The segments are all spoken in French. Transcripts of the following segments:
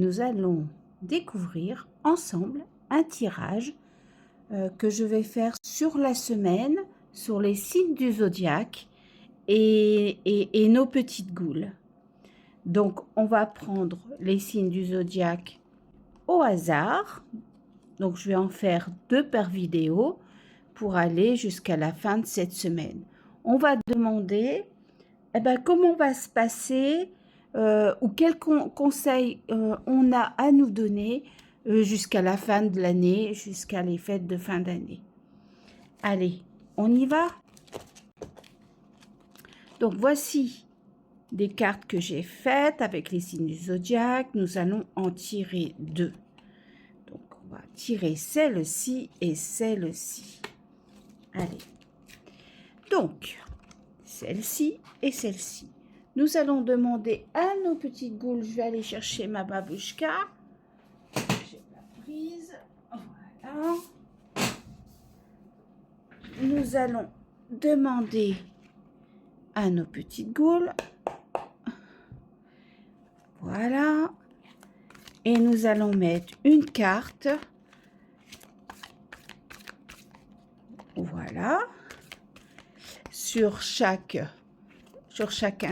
nous allons découvrir ensemble un tirage que je vais faire sur la semaine, sur les signes du zodiaque et nos petites goules. Donc, on va prendre les signes du zodiaque au hasard. Donc, je vais en faire 2 par vidéo pour aller jusqu'à la fin de cette semaine. On va demander comment va se passer ou quels conseils on a à nous donner jusqu'à la fin de l'année, jusqu'à les fêtes de fin d'année. Allez, on y va? Donc, voici des cartes que j'ai faites avec les signes du zodiaque. Nous allons en tirer 2. Donc, on va tirer celle-ci et celle-ci. Allez. Donc, celle-ci et celle-ci. Nous allons demander à nos petites goules, je vais aller chercher ma babouchka. J'ai la prise. Voilà. Nous allons demander à nos petites goules. Voilà. Et nous allons mettre une carte. Voilà. Sur chacun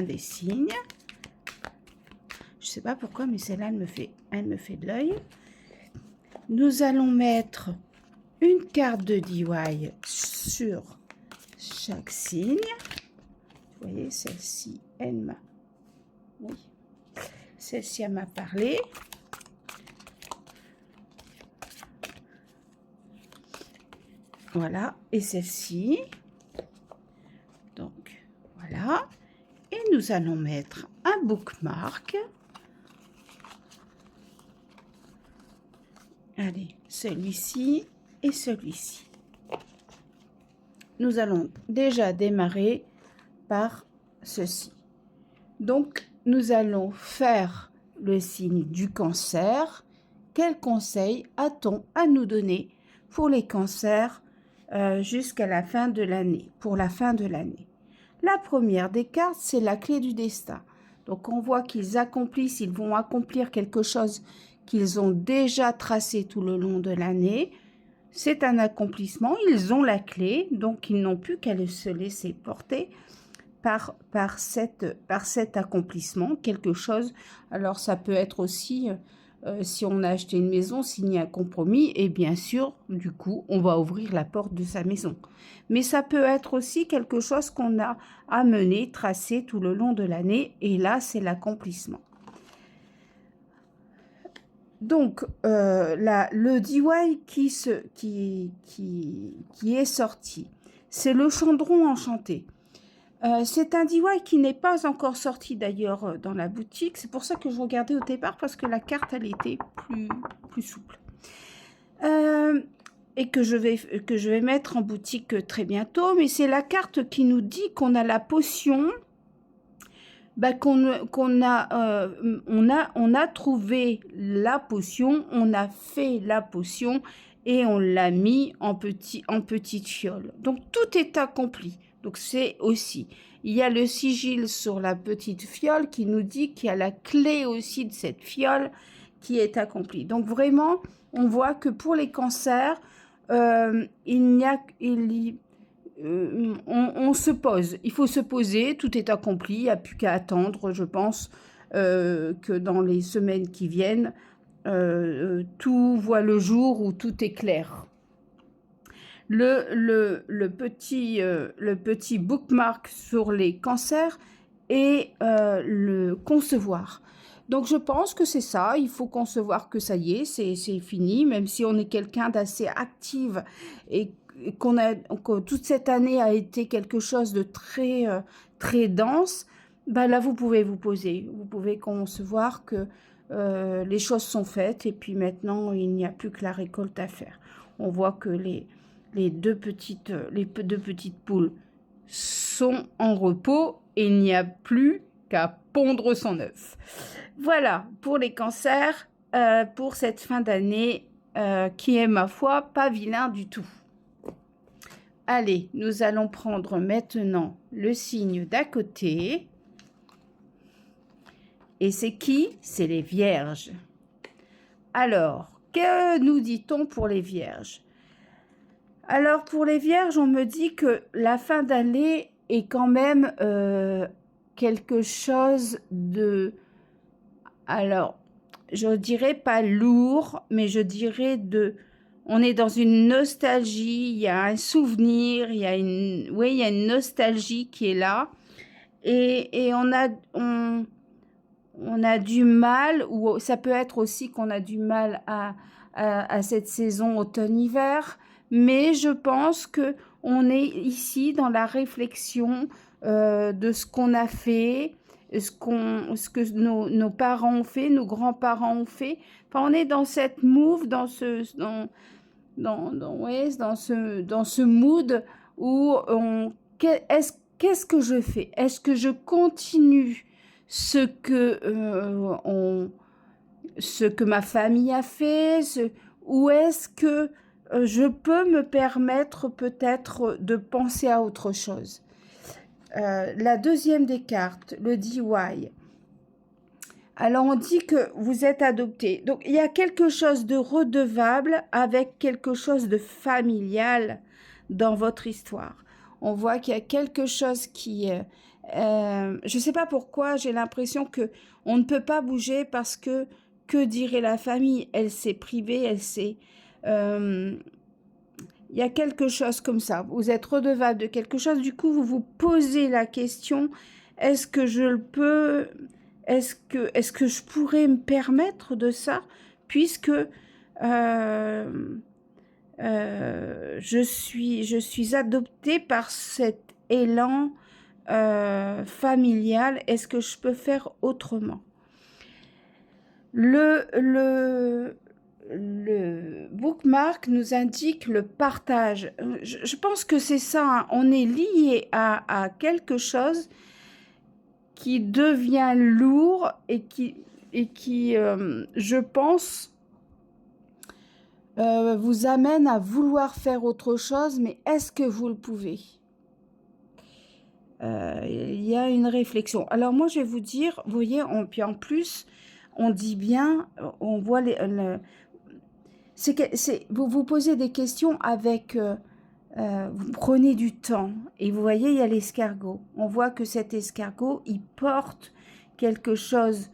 des signes. Je sais pas pourquoi, mais celle-là, elle me fait de l'œil. Nous allons mettre une carte de DIY sur chaque signe. Vous voyez, celle-ci, elle m'a... Oui. Celle-ci, elle m'a parlé. Voilà. Et celle-ci. Donc, voilà. Et nous allons mettre un bookmark. Allez, celui-ci et celui-ci. Nous allons déjà démarrer par ceci. Donc, nous allons faire le signe du cancer. Quel conseil a-t-on à nous donner pour les cancers jusqu'à la fin de l'année, pour la fin de l'année? La première des cartes, c'est la clé du destin. Donc, on voit qu'ils accomplissent, ils vont accomplir quelque chose qu'ils ont déjà tracé tout le long de l'année. C'est un accomplissement, ils ont la clé, donc ils n'ont plus qu'à se laisser porter par cet accomplissement, quelque chose. Alors, ça peut être aussi, si on a acheté une maison, signer un compromis, et bien sûr, du coup, on va ouvrir la porte de sa maison. Mais ça peut être aussi quelque chose qu'on a amené, tracé tout le long de l'année, et là, c'est l'accomplissement. Donc, le DIY qui est sorti, c'est le Chandron Enchanté. C'est un DIY qui n'est pas encore sorti d'ailleurs dans la boutique. C'est pour ça que je regardais au départ, parce que la carte, elle était plus souple. Et que je vais mettre en boutique très bientôt. Mais c'est la carte qui nous dit qu'on a la potion, on a trouvé la potion, on a fait la potion et on l'a mis en petite fiole. Donc, tout est accompli. Donc, c'est aussi, il y a le sigil sur la petite fiole qui nous dit qu'il y a la clé aussi de cette fiole qui est accomplie. Donc, vraiment, on voit que pour les cancers, on se pose. Il faut se poser, tout est accompli, il n'y a plus qu'à attendre, je pense, que dans les semaines qui viennent, tout voit le jour où tout est clair. Le petit bookmark sur les cancers et le concevoir. Donc, je pense que c'est ça, il faut concevoir que ça y est, c'est fini, même si on est quelqu'un d'assez active et que toute cette année a été quelque chose de très dense. Là, vous pouvez vous poser, vous pouvez concevoir que les choses sont faites et puis maintenant, il n'y a plus que la récolte à faire. On voit que les deux petites poules sont en repos et il n'y a plus qu'à pondre son œuf. Voilà pour les cancers, pour cette fin d'année qui est, ma foi, pas vilain du tout. Allez, nous allons prendre maintenant le signe d'à côté. Et c'est qui? C'est les vierges. Alors, que nous dit-on pour les vierges? Alors, pour les vierges, on me dit que la fin d'année est quand même quelque chose de... Alors, je dirais pas lourd, mais je dirais de... On est dans une nostalgie, il y a un souvenir, il y a une... Oui, il y a une nostalgie qui est là. Et on a du mal, ou ça peut être aussi qu'on a du mal à cette saison automne-hiver, mais je pense que on est ici dans la réflexion de ce qu'on a fait, ce que nos parents ont fait, nos grands-parents ont fait. Enfin, on est dans cette move, ouais, dans ce mood où qu'est-ce que je fais? Est-ce que je continue ce que ma famille a fait, ou est-ce que je peux me permettre peut-être de penser à autre chose? La deuxième des cartes, le DY. Alors, on dit que vous êtes adopté. Donc, il y a quelque chose de redevable avec quelque chose de familial dans votre histoire. On voit qu'il y a quelque chose qui... je ne sais pas pourquoi, j'ai l'impression que on ne peut pas bouger parce que dirait la famille? Elle s'est privée, elle s'est... il y a quelque chose comme ça. Vous êtes redevable de quelque chose. Du coup, vous vous posez la question, est-ce que je le peux... Est-ce que je pourrais me permettre de ça, puisque je suis adoptée par cet élan familial. Est-ce que je peux faire autrement? Le bookmark nous indique le partage. Je pense que c'est ça, hein. On est lié à quelque chose qui devient lourd et qui je pense, vous amène à vouloir faire autre chose, mais est-ce que vous le pouvez? Il y a une réflexion. Alors moi, je vais vous dire, vous voyez, puis en plus, on dit bien, on voit vous vous posez des questions avec... vous prenez du temps et vous voyez, il y a l'escargot. On voit que cet escargot, il porte quelque chose,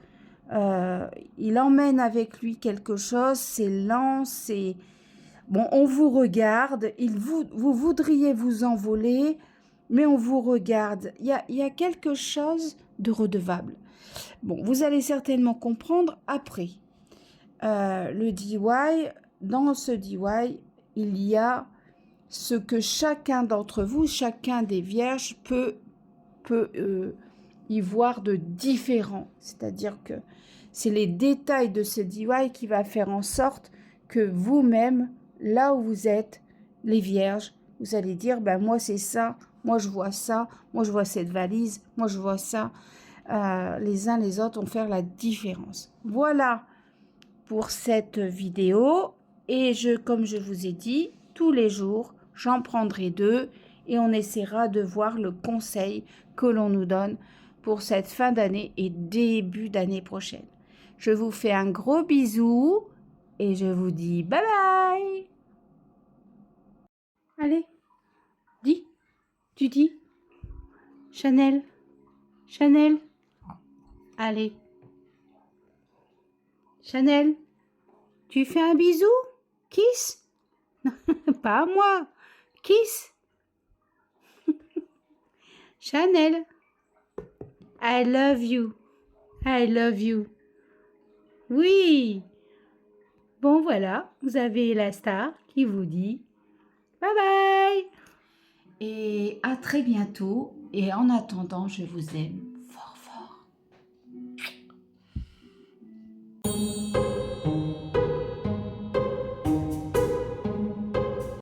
il emmène avec lui quelque chose, c'est lent, c'est... Bon, on vous regarde, vous voudriez vous envoler, mais on vous regarde. Il y a quelque chose de redevable. Bon, vous allez certainement comprendre après. Le DY, dans ce DY, il y a ce que chacun d'entre vous, chacun des vierges peut y voir de différent. C'est-à-dire que c'est les détails de ce DY qui va faire en sorte que vous-même, là où vous êtes, les vierges, vous allez dire, ben moi c'est ça, moi je vois ça, moi je vois cette valise, moi je vois ça. Les uns les autres vont faire la différence. Voilà pour cette vidéo. Et comme je vous ai dit, tous les jours, j'en prendrai 2 et on essaiera de voir le conseil que l'on nous donne pour cette fin d'année et début d'année prochaine. Je vous fais un gros bisou et je vous dis bye bye. Allez, tu dis, Chanel, allez, Chanel, tu fais un bisou, kiss, pas à moi, kiss, Chanel, I love you, oui, bon voilà, vous avez la star qui vous dit bye bye et à très bientôt et en attendant, je vous aime.